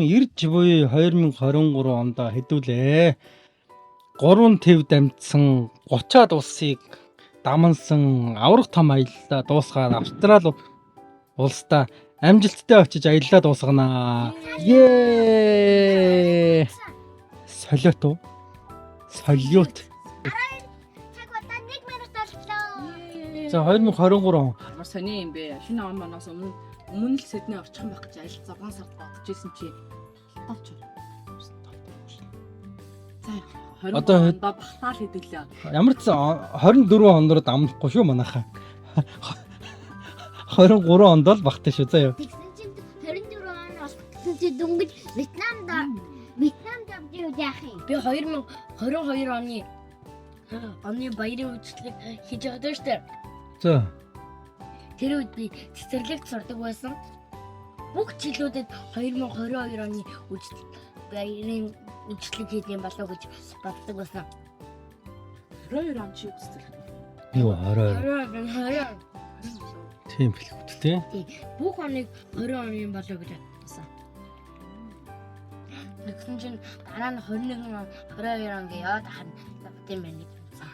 Ирж буй 2023 онд хэдүүлээ 3 төв дамжсан 30-аад улсыг дамнсан аврах том аяллаа дуусгаад Австрали улстай амжилттай очиж аяллаа дуусганаа. Ее! Солиот уу? Солиот. цаг удаа 1 минут боллоо. За 2023 он. Ямар сони юм бэ? Шинэ он манаас өмнө л Сидней очих юм байх гэж аялал 6 сард бодож ирсэн чи тавч. За 20 Одоо онд багтаал хэдүүлээ. Ямар ч 24 ондор дамнахгүй шүү манайхаа. 23 онд л багтаа шүү заяа. Тэгсэн чинь 24 он болсон чинь дөнгөж Вьетнамд явж яах юм? Би 2022 оны баярын үйлчлэг хийж байгаа шүү дээ. За. Тэр үед би цэцэрлэгт сурдаг байсан. Бүх жилүүдэд 2022 оны баярын үйлчлэг хийх юм болов уу гэж боддог байсан. 22 он чи үздэг. Юу орой. 20 Тийм хэлэхүүд тий. бүх оныг 20 оны юм болов уу гэж бодсон. Тэгсэн чинь дараа нь 21 он 22 он гээ яваад ахна. Тийм байна гэж бодсон.